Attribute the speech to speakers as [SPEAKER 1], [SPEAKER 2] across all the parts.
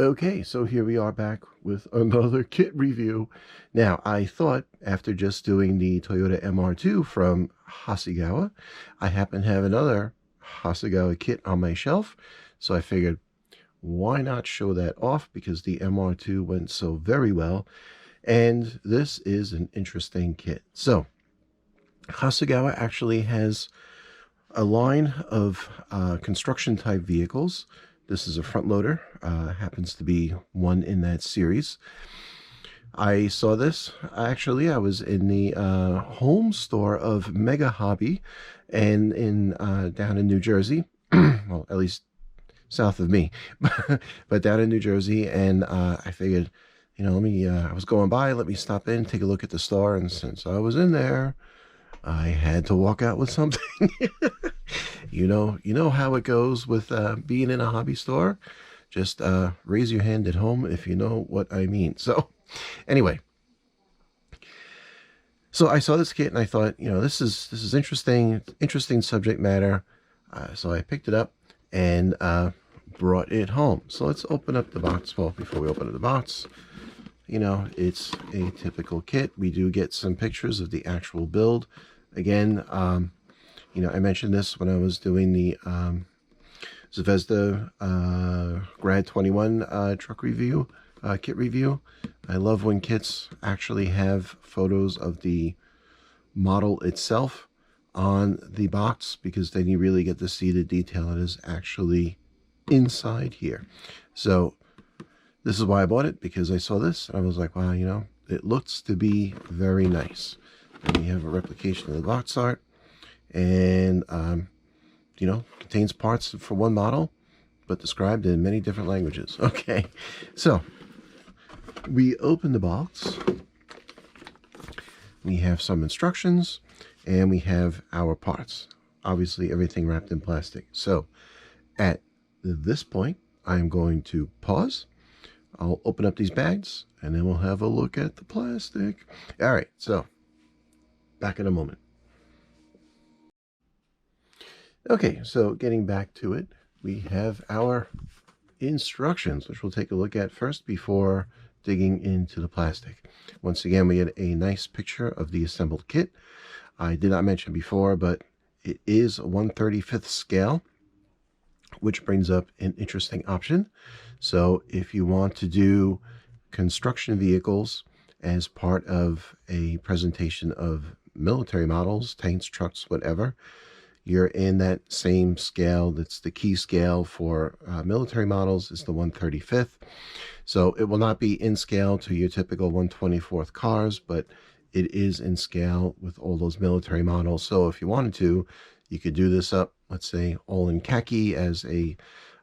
[SPEAKER 1] Okay, so here we are back with another kit review. Now, I thought after just doing the Toyota MR2 from Hasegawa, I happen to have another Hasegawa kit on my shelf. So I figured, why not show that off because the MR2 went so very well. And this is an interesting kit. So Hasegawa actually has a line of construction type vehicles. This is a front loader, happens to be one in that series. I saw this, actually, I was in the home store of Mega Hobby and down in New Jersey, well, at least south of me, but down in New Jersey, and I figured, I was going by, let me stop in, take a look at the store, and since I was in there, I had to walk out with something. You know how it goes with being in a hobby store. Just raise your hand at home if you know what I mean. So, anyway, so I saw this kit and I thought, this is interesting subject matter. So I picked it up and brought it home. So let's open up the box. Well, before we open up the box, it's a typical kit. We do get some pictures of the actual build. Again, I mentioned this when I was doing the Zvezda Grad 21 truck review, kit review. I love when kits actually have photos of the model itself on the box, because then you really get to see the detail that is actually inside here. So this is why I bought it, because I saw this and I was like, wow, it looks to be very nice. And we have a replication of the box art, and contains parts for one model, but described in many different languages. Okay, so we open the box. We have some instructions, and we have our parts. Obviously, everything wrapped in plastic. So at this point, I'm going to pause. I'll open up these bags, and then we'll have a look at the plastic. All right, so back in a moment. Okay, so getting back to it, we have our instructions, which we'll take a look at first before digging into the plastic. Once again, we get a nice picture of the assembled kit. I did not mention before, but it is a 1/35th scale, which brings up an interesting option. So if you want to do construction vehicles as part of a presentation of military models, tanks, trucks, whatever, you're in that same scale. That's the key scale for military models, is the 1/35th. So it will not be in scale to your typical 1/24th cars, but it is in scale with all those military models. So if you wanted to, you could do this up, let's say, all in khaki as a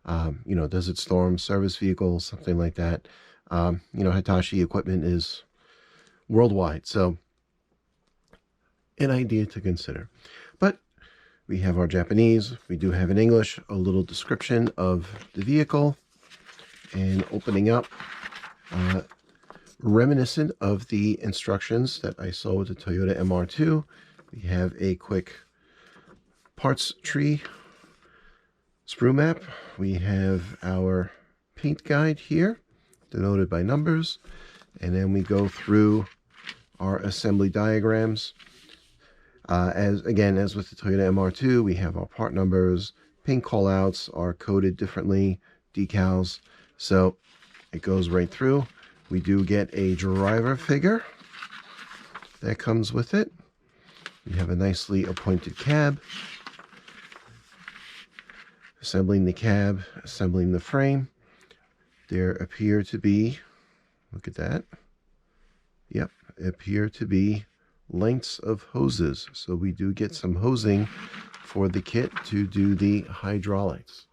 [SPEAKER 1] Desert Storm service vehicle, something like that. Hitachi equipment is worldwide, so an idea to consider. But we have our Japanese, we do have in English a little description of the vehicle, and opening up, reminiscent of the instructions that I saw with the Toyota MR2, we have a quick parts tree sprue map. We have our paint guide here, denoted by numbers, and then we go through our assembly diagrams. As with the Toyota MR2, we have our part numbers, paint callouts are coded differently, decals, so it goes right through. We do get a driver figure that comes with it. We have a nicely appointed cab, assembling the cab, assembling the frame. There appear to be, look at that, yep, appear to be lengths of hoses. So we do get some hosing for the kit to do the hydraulics.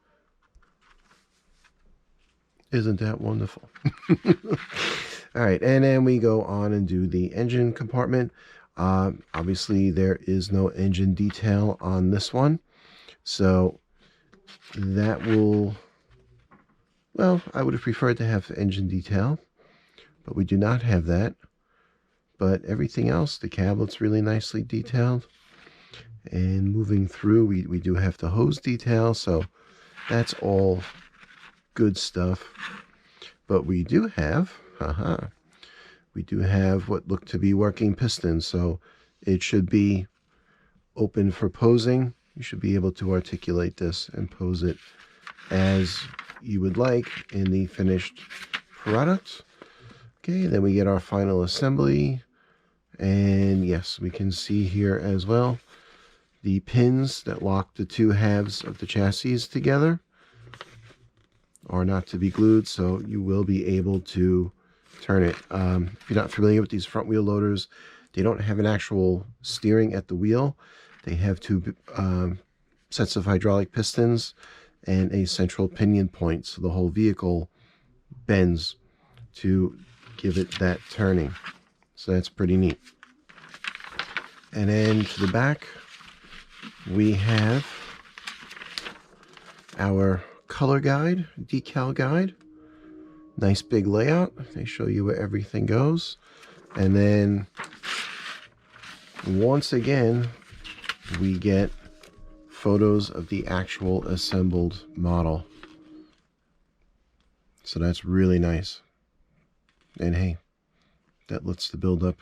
[SPEAKER 1] Isn't that wonderful? All right, and then we go on and do the engine compartment. Obviously, there is no engine detail on this one, so that will, well, I would have preferred to have engine detail, but we do not have that. But everything else, the cab looks really nicely detailed. And moving through, we do have the hose detail, so that's all good stuff. But we do have, we do have what look to be working pistons. So it should be open for posing. You should be able to articulate this and pose it as you would like in the finished product. Okay, then we get our final assembly. And yes, we can see here as well the pins that lock the two halves of the chassis together are not to be glued, so you will be able to turn it. If you're not familiar with these front wheel loaders, they don't have an actual steering at the wheel. They have two sets of hydraulic pistons and a central pinion point, so the whole vehicle bends to give it that turning. So that's pretty neat. And then to the back, we have our color guide, decal guide. Nice big layout. They show you where everything goes. And then once again, we get photos of the actual assembled model. So that's really nice. And hey, that lets the build up.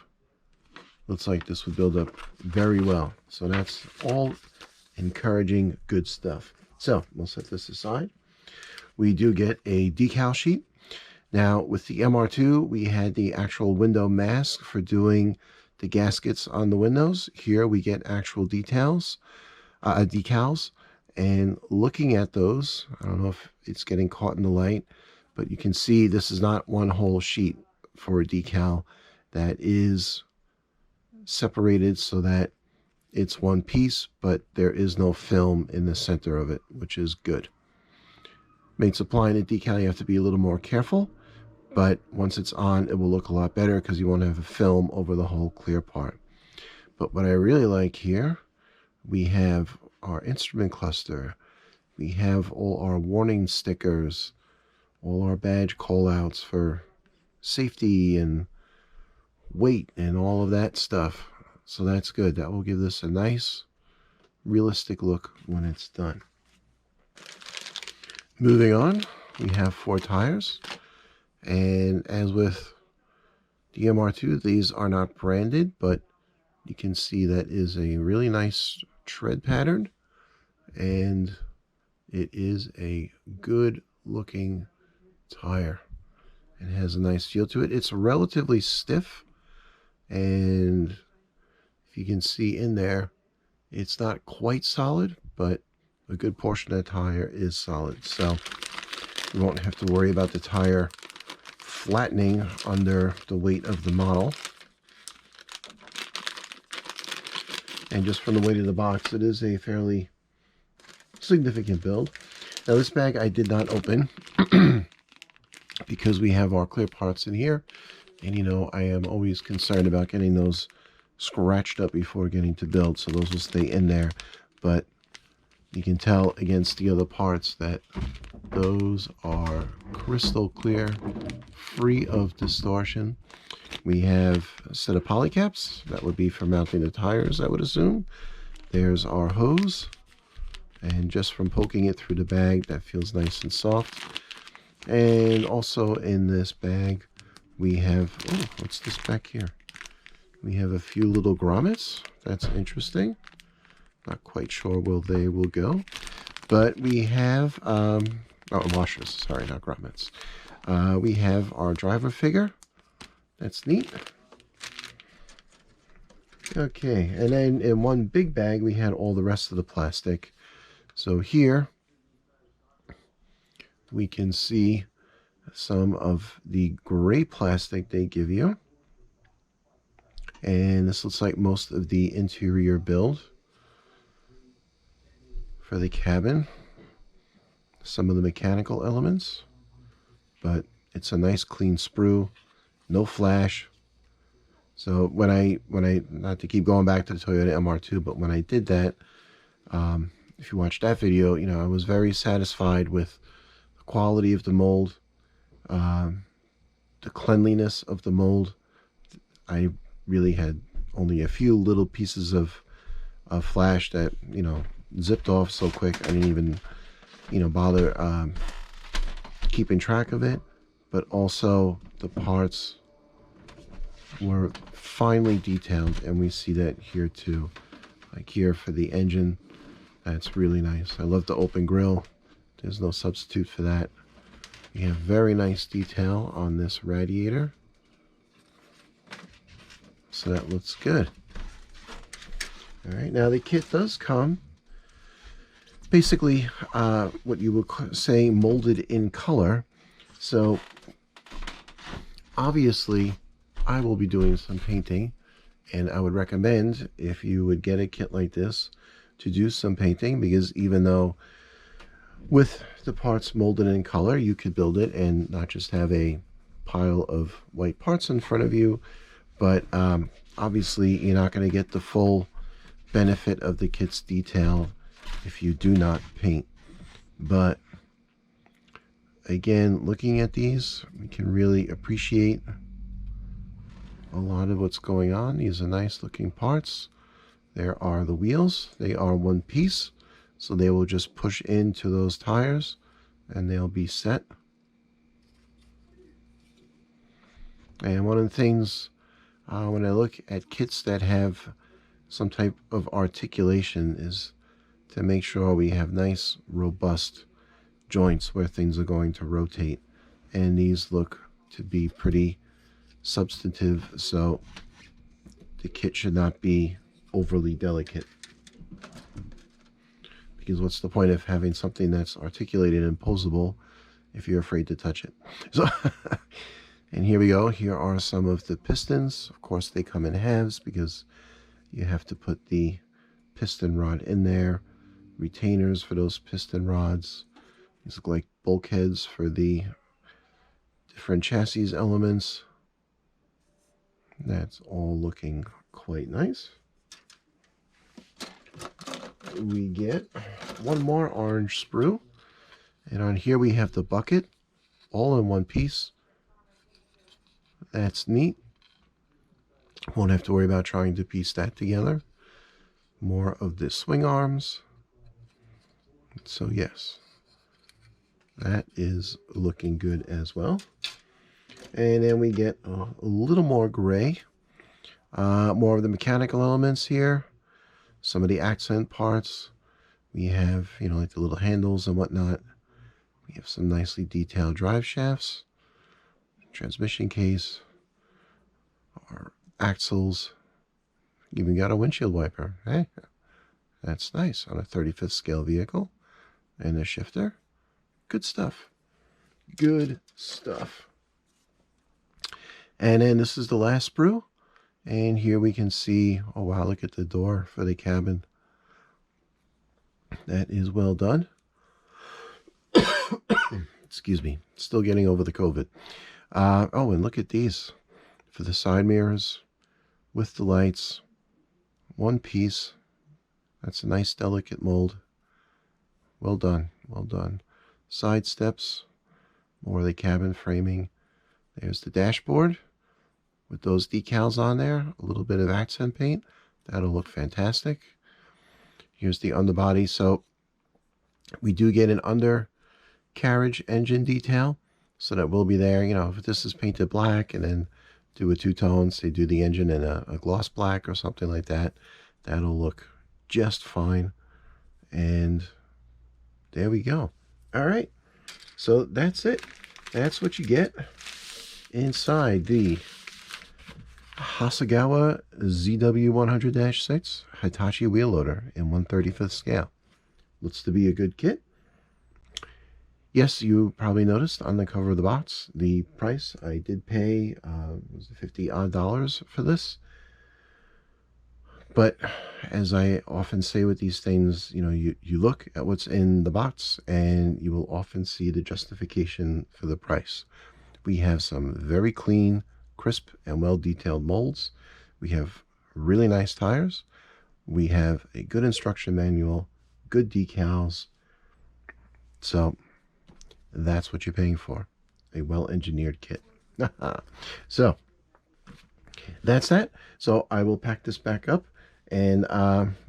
[SPEAKER 1] Looks like this would build up very well. So that's all encouraging, good stuff. So we'll set this aside. We do get a decal sheet. Now with the MR2, we had the actual window mask for doing the gaskets on the windows. Here we get actual decals. And looking at those, I don't know if it's getting caught in the light, but you can see this is not one whole sheet for a decal. That is separated so that it's one piece, but there is no film in the center of it, which is good. Makes applying a decal, you have to be a little more careful, but once it's on, it will look a lot better because you won't have a film over the whole clear part. But what I really like here, we have our instrument cluster, we have all our warning stickers, all our badge callouts for safety and weight and all of that stuff. So that's good. That will give this a nice realistic look when it's done. Moving on, we have 4 tires, and as with the MR2, these are not branded, but you can see that is a really nice tread pattern, and it is a good looking tire. It has a nice feel to it. It's relatively stiff, and if you can see in there, it's not quite solid, but a good portion of the tire is solid. So you won't have to worry about the tire flattening under the weight of the model. And just from the weight of the box, it is a fairly significant build. Now this bag I did not open because we have our clear parts in here. And you know, I am always concerned about getting those scratched up before getting to build, so those will stay in there. But you can tell against the other parts that those are crystal clear, free of distortion. We have a set of polycaps. That would be for mounting the tires, I would assume. There's our hose, and just from poking it through the bag, that feels nice and soft. And also in this bag, we have, oh, what's this back here? We have a few little grommets. That's interesting. Not quite sure where they will go. But we have, washers, sorry, not grommets. We have our driver figure. That's neat. Okay, and then in one big bag, we had all the rest of the plastic. So here, we can see some of the gray plastic they give you. And this looks like most of the interior build for the cabin. Some of the mechanical elements, but it's a nice clean sprue, no flash. So when I not to keep going back to the Toyota MR2, but when I did that, if you watch that video, you know, I was very satisfied with the quality of the mold, the cleanliness of the mold. I really had only a few little pieces of flash that, you know, zipped off so quick I didn't even, you know, bother keeping track of it. but also the parts were finely detailed, and we see that here too. Like here for the engine, that's really nice. I love the open grill. There's no substitute for that. We have very nice detail on this radiator. So that looks good. All right, now the kit does come basically what you would say molded in color. So obviously I will be doing some painting, and I would recommend, if you would get a kit like this, to do some painting, because even though with the parts molded in color, you could build it and not just have a pile of white parts in front of you, but obviously you're not going to get the full benefit of the kit's detail if you do not paint. But again, looking at these, we can really appreciate a lot of what's going on. These are nice looking parts. There are the wheels. They are one piece, so they will just push into those tires and they'll be set. And one of the things when I look at kits that have some type of articulation is to make sure we have nice robust joints where things are going to rotate, and these look to be pretty substantive, so the kit should not be overly delicate, because what's the point of having something that's articulated and posable if you're afraid to touch it? So and here we go. Here are some of the pistons. Of course they come in halves because you have to put the piston rod in there, retainers for those piston rods. These look like bulkheads for the different chassis elements. That's all looking quite nice. We get one more orange sprue, and on here we have the bucket all in one piece. That's neat. Won't have to worry about trying to piece that together. More of the swing arms. So yes, that is looking good as well. And then we get a little more gray. More of the mechanical elements here. Some of the accent parts. We have, you know, like the little handles and whatnot. We have some nicely detailed drive shafts. Transmission case. Our axles. Even got a windshield wiper. Hey, that's nice on a 35th scale vehicle. And a shifter. Good stuff. Good stuff. And then this is the last sprue. And here we can see, oh wow, look at the door for the cabin. That is well done. Excuse me. Still getting over the COVID. Oh, and look at these. For the side mirrors with the lights. One piece. That's a nice delicate mold. Well done. Well done. Side steps. More of the cabin framing. There's the dashboard with those decals on there. A little bit of accent paint. That'll look fantastic. Here's the underbody. So we do get an undercarriage engine detail. So that will be there. You know, if this is painted black and then do a two-tone, say do the engine in a gloss black or something like that, that'll look just fine. And there we go. All right. So that's it. That's what you get inside the Hasegawa ZW100-6 Hitachi wheel loader in 1/35th scale. Looks to be a good kit. Yes, you probably noticed on the cover of the box the price. I did pay was it $50 odd for this. But as I often say with these things, you know, you look at what's in the box and you will often see the justification for the price. We have some very clean, crisp, and well-detailed molds. We have really nice tires. We have a good instruction manual, good decals. So that's what you're paying for, a well-engineered kit. So that's that. So I will pack this back up and,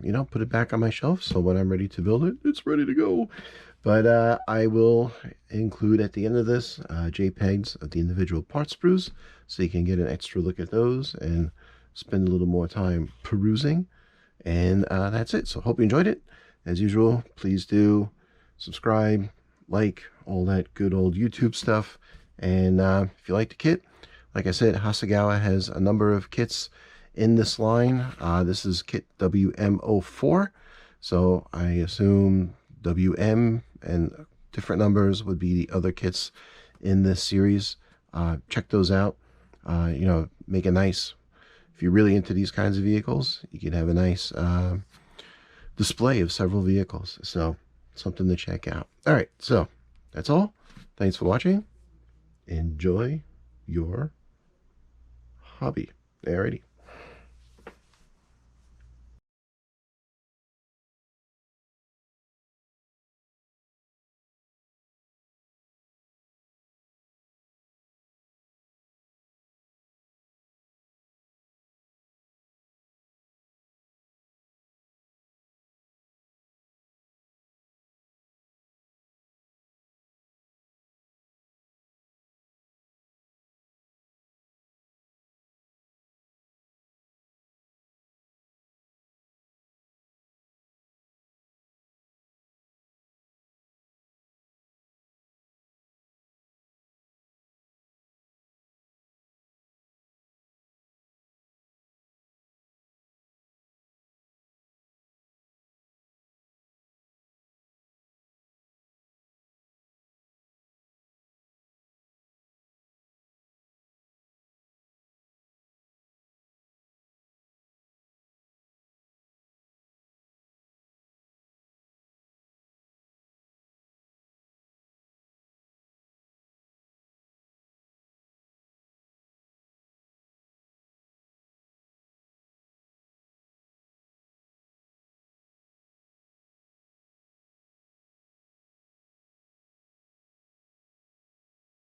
[SPEAKER 1] you know, put it back on my shelf. So when I'm ready to build it, it's ready to go. But I will include at the end of this JPEGs of the individual part sprues, so you can get an extra look at those and spend a little more time perusing. And that's it. So hope you enjoyed it. As usual, please do subscribe, like, all that good old YouTube stuff. And if you like the kit, like I said, Hasegawa has a number of kits in this line. This is kit WM04. So I assume WM and different numbers would be the other kits in this series. Check those out. Make a nice, if you're really into these kinds of vehicles, you can have a nice display of several vehicles. So something to check out. All right, so that's all. Thanks for watching. Enjoy your hobby. Alrighty.